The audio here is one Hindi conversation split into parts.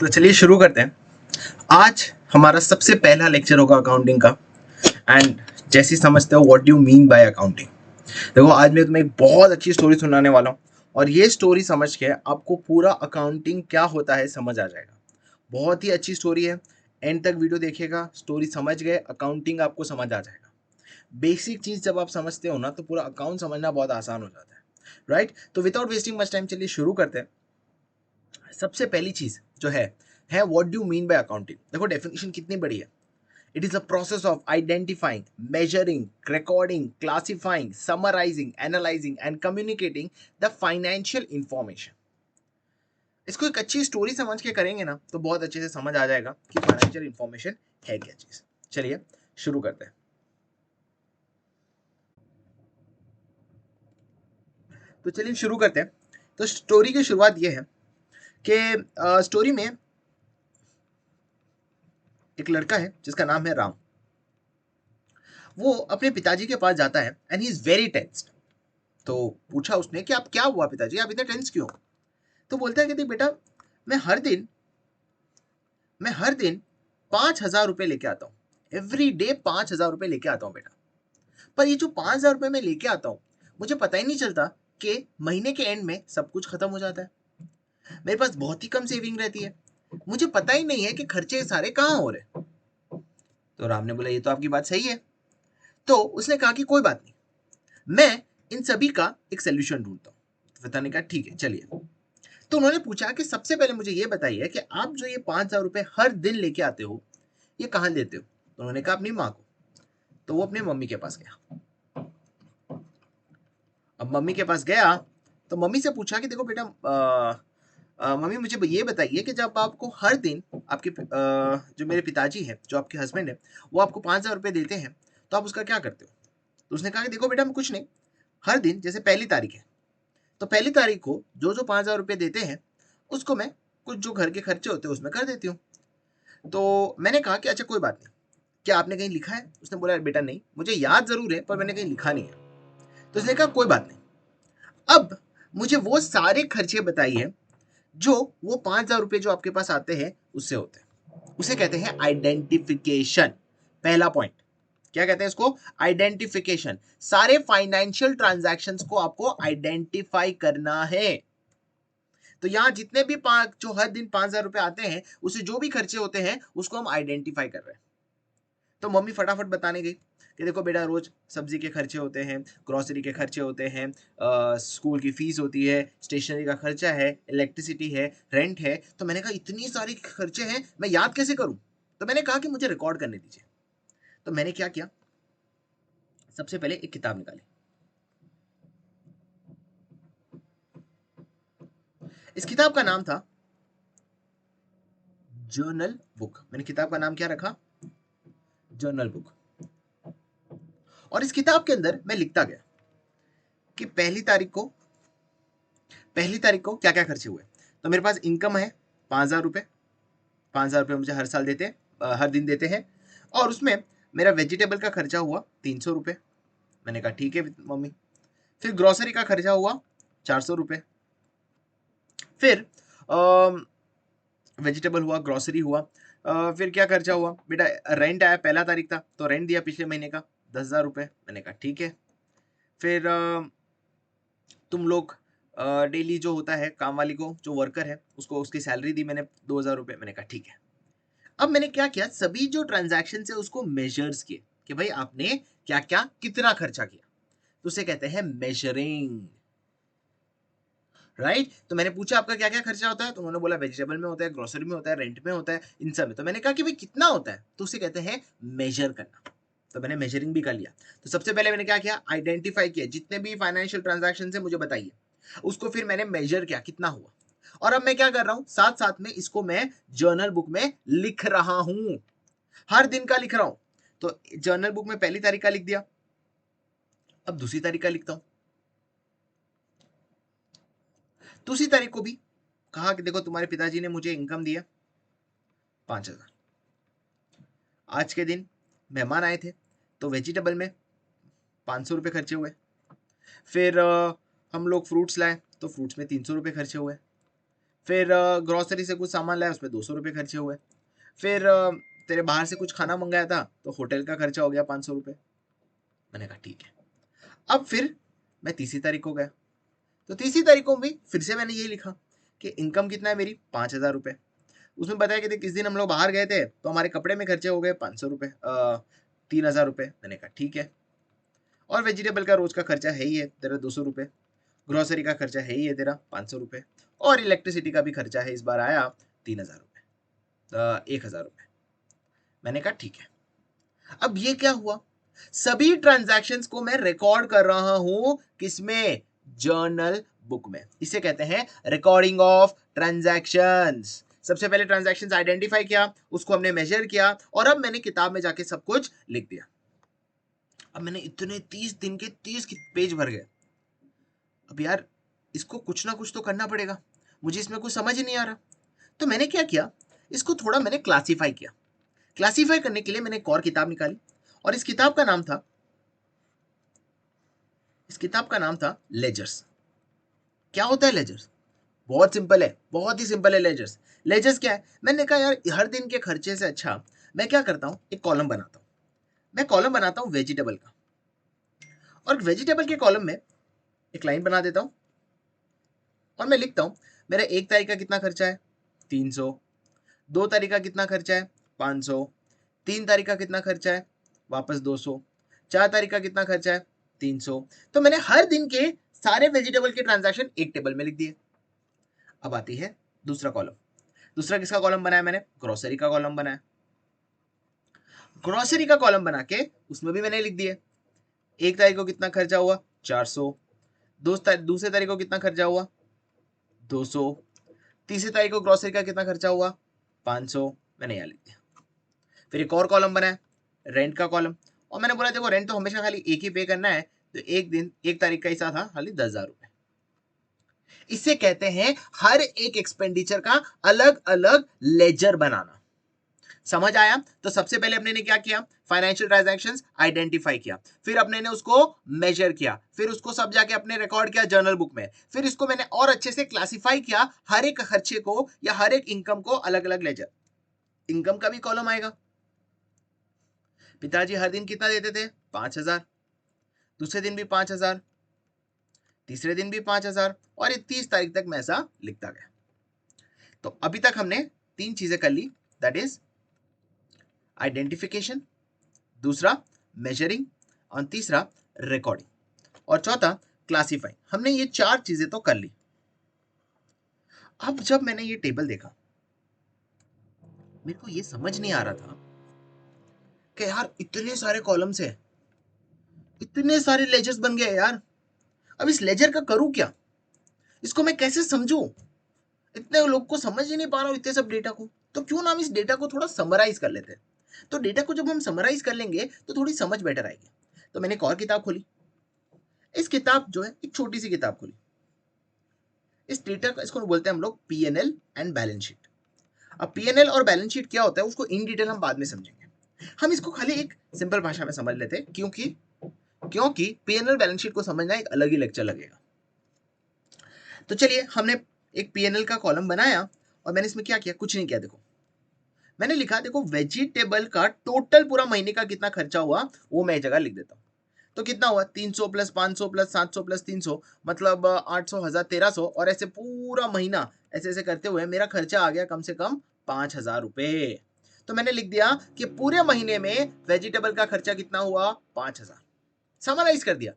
तो चलिए शुरू करते हैं। आज हमारा सबसे पहला लेक्चर होगा अकाउंटिंग का। एंड जैसे समझते हो what do you mean by accounting. देखो आज मैं तुम्हें एक बहुत अच्छी स्टोरी सुनाने वाला हूँ और ये स्टोरी समझ के आपको पूरा अकाउंटिंग क्या होता है समझ आ जाएगा। बहुत ही अच्छी स्टोरी है। एंड तक वीडियो देखिएगा, स्टोरी समझ गए अकाउंटिंग आपको समझ आ जाएगा। बेसिक चीज जब आप समझते हो ना तो पूरा अकाउंट समझना बहुत आसान हो जाता है। राइट, तो विदाउट वेस्टिंग मच टाइम चलिए शुरू करते हैं। सबसे पहली चीज जो है what do mean by accounting. देखो डेफिनेशन कितनी बड़ी है। It is a process of identifying, measuring, recording, classifying, summarising, analysing and communicating the financial information. इसको एक अच्छी स्टोरी समझ के करेंगे ना तो बहुत अच्छे से समझ आ जाएगा कि फाइनेंशियल इंफॉर्मेशन है क्या चीज। चलिए शुरू करते हैं। तो चलिए शुरू करते हैं। तो स्टोरी की शुरुआत ये है कि स्टोरी में एक लड़का है जिसका नाम है राम। वो अपने पिताजी के पास जाता है and he is very tensed. तो पूछा उसने कि आप क्या हुआ पिताजी, आप इतने टेंस क्यों। तो बोलता है कि देख बेटा, मैं हर दिन मैं हर दिन 5,000 रुपए लेके आता हूँ। एवरी डे 5,000 रुपए लेके आता हूँ बेटा। पर ये जो 5,000 रुपए मैं लेके आता हूँ, मुझे पता ही नहीं चलता कि महीने के एंड में सब कुछ खत्म हो जाता है। मेरे पास बहुत ही कम सेविंग रहती है। मुझे पता ही नहीं है कि खर्चे सारे कहाँ हो रहे। तो राम ने बोला ये तो आपकी बात सही है। तो उसने कहा कि कोई बात नहीं, मैं इन सभी का एक सोल्यूशन ढूंढता हूँ। तो पिता ने कहा ठीक है चलिए। तो उन्होंने पूछा कि सबसे पहले मुझे ये बताइए कि आप जो ये 5,000 रुपए हर दिन लेके आते हो, ये कहाँ लेते हो। तो उन्होंने कहा अपनी माँ को। तो वो अपने मम्मी के पास गया। अब मम्मी के पास गया तो मम्मी से पूछा कि देखो बेटा, मम्मी मुझे ये बताइए कि जब आपको हर दिन आपके जो मेरे पिताजी हैं, जो आपके हस्बैंड है, वो आपको 5,000 रुपए देते हैं तो आप उसका क्या करते हो। तो उसने कहा कि देखो बेटा मैं कुछ नहीं, हर दिन जैसे पहली तारीख है तो पहली तारीख को जो जो 5,000 रुपए देते हैं उसको मैं कुछ जो घर के खर्चे होते हैं उसमें कर देती हूँ। तो मैंने कहा कि अच्छा कोई बात नहीं, क्या आपने कहीं लिखा है। उसने बोला बेटा नहीं, मुझे याद जरूर है पर मैंने कहीं लिखा नहीं है। तो उसने कहा कोई बात नहीं, अब मुझे वो सारे खर्चे बताइए जो वो 5,000 रुपए जो आपके पास आते हैं उससे होते हैं। उसे कहते हैं आइडेंटिफिकेशन। पहला पॉइंट क्या कहते हैं इसको, आइडेंटिफिकेशन। सारे फाइनेंशियल ट्रांजैक्शंस को आपको आइडेंटिफाई करना है। तो यहाँ जितने भी जो हर दिन 5,000 रुपए आते हैं उससे जो भी खर्चे होते हैं उसको हम आइडेंटिफाई कर रहे हैं। तो मम्मी फटाफट बताने गई कि देखो बेटा रोज सब्जी के खर्चे होते हैं, ग्रोसरी के खर्चे होते हैं, स्कूल की फीस होती है, स्टेशनरी का खर्चा है, इलेक्ट्रिसिटी है, रेंट है। तो मैंने कहा इतनी सारी खर्चे हैं मैं याद कैसे करूं। तो मैंने कहा कि मुझे रिकॉर्ड करने दीजिए। तो मैंने क्या किया, सबसे पहले एक किताब निकाली। इस किताब का नाम था जर्नल बुक। मैंने किताब का नाम क्या रखा, जर्नल बुक। और इस किताब के अंदर मैं लिखता गया कि पहली तारीख को क्या क्या खर्चे हुए। तो मेरे पास इनकम है 5,000 रुपए। 5,000 रुपये मुझे हर साल देते हैं, हर दिन देते हैं। और उसमें मेरा वेजिटेबल का खर्चा हुआ 300 रुपये। मैंने कहा ठीक है मम्मी। फिर ग्रोसरी का खर्चा हुआ 400 रुपये। फिर वेजिटेबल हुआ, ग्रोसरी हुआ, फिर क्या खर्चा हुआ बेटा, रेंट आया, पहला तारीख था तो रेंट दिया पिछले महीने का 10,000 रुपये। मैंने कहा ठीक है। फिर तुम लोग डेली जो होता है काम वाली को, जो वर्कर है उसको उसकी सैलरी दी मैंने 2,000 रुपये। मैंने कहा ठीक है। अब मैंने क्या किया, सभी जो ट्रांजैक्शन है उसको मेजर्स किए कि भाई आपने क्या क्या कितना खर्चा किया। तो उसे कहते हैं मेजरिंग। राइट, तो मैंने पूछा आपका क्या क्या खर्चा होता है। तो उन्होंने बोला वेजिटेबल में होता है, ग्रोसरी में होता है, रेंट में होता है, इन सब में। तो मैंने कहा कि भाई कितना होता है। तो उसे कहते हैं मेजर करना। तो मैंने मेजरिंग भी कर लिया। तो सबसे पहले मैंने क्या किया, आइडेंटिफाई किया जितने भी फाइनेंशियल ट्रांजैक्शन है मुझे बताइए। उसको फिर मैंने मेजर किया कितना हुआ। और अब मैं क्या कर रहा हूं, साथ साथ में इसको मैं जर्नल बुक में लिख रहा हूं, हर दिन का लिख रहा हूं। तो जर्नल बुक में पहली तारीख का लिख दिया। अब दूसरी तारीख का लिखता हूं। दूसरी तारीख को भी कहा कि देखो तुम्हारे पिताजी ने मुझे इनकम दिया 5,000। आज के दिन मेहमान आए थे तो वेजिटेबल में 500 रुपये खर्चे हुए। फिर हम लोग फ्रूट्स लाए तो फ्रूट्स में 300 रुपये खर्चे हुए। फिर ग्रोसरी से कुछ सामान लाया, उसमें 200 रुपये खर्चे हुए। फिर तेरे बाहर से कुछ खाना मंगाया था तो होटल का खर्चा हो गया 500 रुपये। मैंने कहा ठीक है। अब फिर मैं तीसरी तारीख को गया, तो तीसरी तारीख को भी फिर से मैंने यही लिखा कि इनकम कितना है मेरी, 5,000 रुपये। उसमें बताया कि किस दिन हम लोग बाहर गए थे तो हमारे कपड़े में खर्चे हो गए 500 रुपये, 3,000 रुपये। मैंने कहा ठीक है। और वेजिटेबल का रोज का खर्चा है ही है तेरा 200 रुपये, ग्रोसरी का खर्चा है ही है तेरा 500 रुपये, और इलेक्ट्रिसिटी का भी खर्चा है, इस बार आया 3,000 रुपये, 1,000 रुपये। मैंने कहा ठीक है। अब ये क्या हुआ, सभी ट्रांजैक्शंस को मैं रिकॉर्ड कर रहा हूं, किसमें, जर्नल बुक में। इसे कहते हैं रिकॉर्डिंग ऑफ ट्रांजैक्शंस। सबसे पहले ट्रांजैक्शंस आइडेंटिफाई किया, उसको हमने मेजर किया, और अब मैंने किताब में जाके सब कुछ लिख दिया। अब मैंने इतने 30 दिन के 30 पेज भर गए। अब यार इसको कुछ ना कुछ तो करना पड़ेगा, मुझे इसमें कुछ समझ ही नहीं आ रहा। तो मैंने क्या किया, इसको थोड़ा मैंने क्लासीफाई किया। क्लासीफाई करने के लिए मैंने एक और किताब निकाली, और इस किताब का नाम था लेजर्स। क्या होता है लेजर्स? बहुत सिंपल है, बहुत ही सिंपल है लेजर्स। लेजर्स क्या है, मैंने कहा यार हर दिन के खर्चे से अच्छा मैं क्या करता हूं, एक कॉलम बनाता हूं। मैं कॉलम बनाता हूं वेजिटेबल का, और वेजिटेबल के कॉलम में एक लाइन बना देता हूं, और मैं लिखता हूं मेरा 1 तारीख का कितना खर्चा है, 300। 2 तारीख का कितना खर्चा है, 500। 3 तारीख का कितना खर्चा है, वापस 200। 4 तारीख का कितना खर्चा है, 300। तो मैंने हर दिन के सारे वेजिटेबल के ट्रांजैक्शन एक टेबल में लिख दिए। अब आती है दूसरा कॉलम। दूसरा किसका कॉलम बनाया मैंने, ग्रोसरी का कॉलम बनाया। ग्रोसरी का कॉलम बना के उसमें भी मैंने लिख दिए 1 तारीख को कितना खर्चा हुआ, 400। दूसरे तारीख को कितना खर्चा हुआ, 200। तीसरी तारीख को ग्रोसरी का कितना खर्चा हुआ, 500। मैंने यहाँ लिख दिया। फिर एक और कॉलम बनाया, रेंट का कॉलम, और मैंने बोला देखो रेंट तो हमेशा खाली एक ही पे करना है, तो एक दिन 1 तारीख का हिस्सा था खाली 10,000 रुपए। इसे कहते हैं हर एक एक्सपेंडिचर का अलग अलग लेजर बनाना। समझ आया? तो सबसे पहले अपने ने क्या किया, फाइनेंशियल ट्रांजैक्शंस आइडेंटिफाई किया, फिर अपने ने उसको मेजर किया, फिर उसको सब जाके अपने रिकॉर्ड किया जर्नल बुक में, फिर इसको मैंने और अच्छे से क्लासिफाई किया, हर एक खर्चे को या हर एक इनकम को अलग अलग लेजर। इनकम का भी कॉलम आएगा, पिताजी हर दिन कितना देते थे, 5,000। दूसरे दिन भी 5,000, तीसरे दिन भी 5,000, और 30 तारीख तक मैं ऐसा लिखता गया। तो अभी तक हमने 3 चीजें कर ली, दैट इज आइडेंटिफिकेशन, दूसरा मेजरिंग, और तीसरा रिकॉर्डिंग, और चौथा क्लासिफाई। हमने ये 4 चीजें तो कर ली। अब जब मैंने ये टेबल देखा, मेरे को ये समझ नहीं आ रहा था कि यार इतने सारे कॉलम्स हैं, इतने सारे लेजर्स बन गए यार। अब इस लेजर का करूं क्या, इसको मैं कैसे समझूं? इतने लोग को समझ ही नहीं पा रहा हूं इतने सब डेटा को। तो क्यों ना हम इस डेटा को थोड़ा समराइज कर लेते हैं। तो डेटा को जब हम समराइज कर लेंगे तो थोड़ी समझ बेटर आएगी। तो मैंने एक और किताब खोली। इस किताब जो है एक छोटी सी किताब खोली। इस डेटा का इसको बोलते हैं हम लोग पीएनएल एंड बैलेंस शीट। अब पीएनएल और बैलेंस शीट क्या होता है उसको इन डिटेल हम बाद में समझेंगे। हम इसको खाली एक सिंपल भाषा में समझ लेते हैं, क्योंकि पीएनएल बैलेंस शीट को समझना एक अलग ही लेक्चर लगेगा। तो चलिए हमने एक पीएनएल का कॉलम बनाया, और मैंने इसमें क्या किया, कुछ नहीं किया। देखो मैंने लिखा, देखो वेजिटेबल का टोटल पूरा महीने का कितना खर्चा हुआ वो मैं एक जगह लिख देता हूँ। तो कितना हुआ, 300 प्लस 500 प्लस 700 प्लस 300, मतलब 800, 1000, 1300, और ऐसे पूरा महीना ऐसे ऐसे करते हुए मेरा खर्चा आ गया कम से कम 5,000 रुपए। तो मैंने लिख दिया कि पूरे महीने में वेजिटेबल का खर्चा कितना हुआ, 5,000। समराइज कर दिया।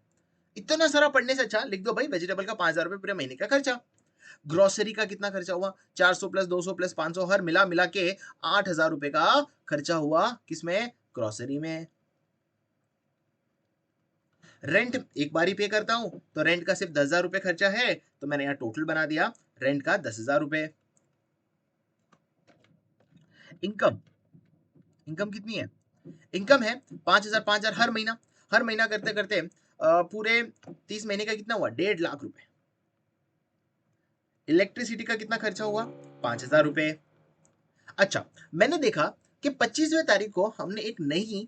इतना सारा पढ़ने से अच्छा लिख दो भाई वेजिटेबल का 5,000 रुपए पूरे महीने का खर्चा। ग्रोसरी का कितना खर्चा हुआ, 400 प्लस 200 प्लस 500, हर मिला मिला के 8,000 रुपए का खर्चा हुआ, किसमें, ग्रोसरी में। रेंट एक बार ही पे करता हूं तो रेंट का सिर्फ 10,000 रुपए खर्चा है, तो मैंने यहां टोटल बना दिया रेंट का 10,000 रुपए। इनकम, इनकम कितनी है, इनकम है 5,000 5,000 हर महीना। हर महीना करते करते पूरे 30 महीने का कितना हुआ, 1.5 लाख रुपए। इलेक्ट्रिसिटी का कितना खर्चा हुआ, 5,000 रुपए। अच्छा, मैंने देखा कि 25वें तारीख को हमने एक नई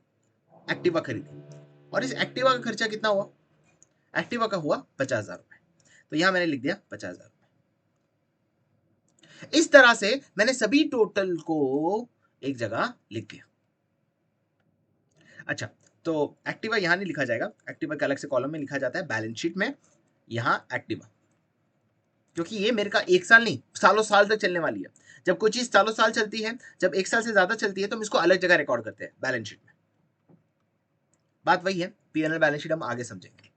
एक्टिवा खरीदी, और इस एक्टिवा का खर्चा कितना हुआ, एक्टिवा का हुआ 50,000 रुपए। तो यहां मैंने लिख दिया 50,000। इस तरह से मैंने सभी टोटल को एक जगह लिख दिया। अच्छा, तो एक्टिवा यहां नहीं लिखा जाएगा, एक्टिवा के अलग से कॉलम में लिखा जाता है बैलेंस शीट में, यहां एक्टिवा, क्योंकि ये मेरे का एक साल नहीं सालों साल तक चलने वाली है। जब कोई चीज सालों साल चलती है, जब एक साल से ज्यादा चलती है, तो हम इसको अलग जगह रिकॉर्ड करते हैं बैलेंस शीट में। बात वही है, पीएनएल बैलेंस शीट हम आगे समझेंगे।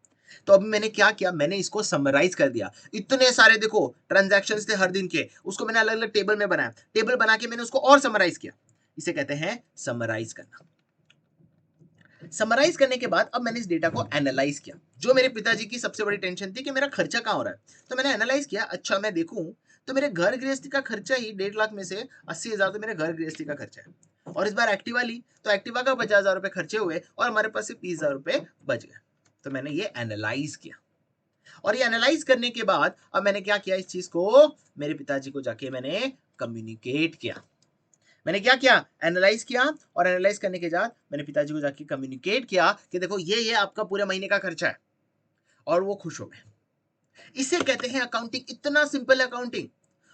तो अभी मैंने क्या किया, मैंने इसको समराइज कर दिया। इतने सारे देखो ट्रांजैक्शंस थे हर दिन के, उसको मैंने अलग अलग टेबल में बनाया, टेबल बना के मैंने उसको और समराइज किया। इसे कहते हैं समराइज करना। समराइज करने के बाद अब मैंने इस डेटा को एनालाइज किया। जो मेरे पिताजी की सबसे बड़ी टेंशन थी कि मेरा खर्चा कहाँ हो रहा है, तो मैंने एनालाइज किया। अच्छा, मैं देखूं तो मेरे घर गृहस्थी का खर्चा ही 1.5 लाख में से 80,000 तो मेरे घर गृहस्थी का खर्चा है। और इस बार एक्टिवा ली तो एक्टिवा का 50,000 रुपए खर्चे हुए और हमारे पास सिर्फ 30,000 रुपए बच गए। तो मैंने ये एनालाइज किया, और ये एनालाइज करने के बाद अब मैंने क्या किया, इस चीज को मेरे पिताजी को जाके मैंने कम्युनिकेट किया। मैंने क्या किया, एनालाइज किया, और एनालाइज करने के बाद मैंने पिताजी को जाके कम्युनिकेट किया कि देखो ये आपका पूरे महीने का खर्चा है, और वो खुश हो गए। इसे कहते हैं अकाउंटिंग। इतना सिंपल है अकाउंटिंग।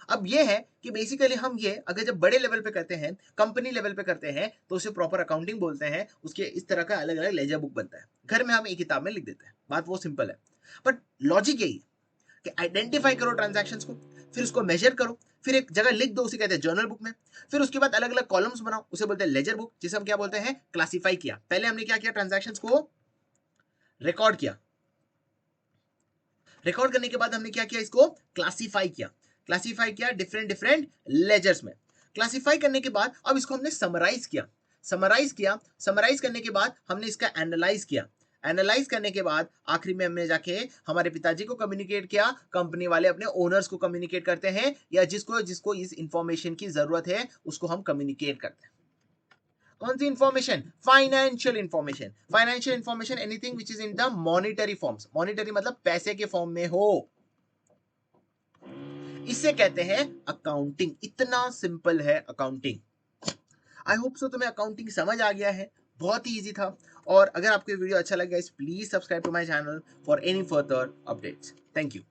अब ये है कि बेसिकली हम ये अगर जब बड़े लेवल पे करते हैं, कंपनी लेवल पे करते हैं, तो उसे प्रॉपर अकाउंटिंग बोलते हैं। उसके इस तरह का अलग अलग लेजर बुक बनता है, घर में हम एक किताब में लिख देते हैं। बात वो सिंपल है, बट लॉजिक यही है कि आइडेंटिफाई करो ट्रांजैक्शंस को, फिर उसको मेजर करो, फिर एक जगह लिख दो, उसे कहते हैं जर्नल बुक में। फिर उसके बाद अलग अलग कॉलम्स बनाओ, उसे बोलते हैं लेजर बुक, जिसे हम क्या बोलते हैं, क्लासिफाई किया। पहले हमने क्या किया, ट्रांजैक्शंस को रिकॉर्ड किया, रिकॉर्ड करने के बाद हमने क्या किया, इसको क्लासिफाई किया। क्लासिफाई किया डिफरेंट डिफरेंट लेजर्स में। क्लासिफाई करने के बाद अब इसको हमने समराइज किया। समराइज किया, समराइज करने के बाद हमने इसका एनालाइज किया। एनालाइज करने के बाद आखिरी में हमने जाके हमारे पिताजी को कम्युनिकेट किया। कंपनी वाले अपने ओनर्स को कम्युनिकेट करते हैं, या जिसको जिसको इस इंफॉर्मेशन की जरूरत है उसको हम कम्युनिकेट करते हैं। कौन सी information, financial information. Financial information anything which is in the monetary forms. Monetary मतलब पैसे के फॉर्म में हो, इसे कहते हैं अकाउंटिंग। इतना सिंपल है अकाउंटिंग। आई होप सो तुम्हें अकाउंटिंग समझ आ गया है, बहुत ही इजी था। और अगर आपको वीडियो अच्छा लगे, please subscribe to my channel for any further updates. Thank you.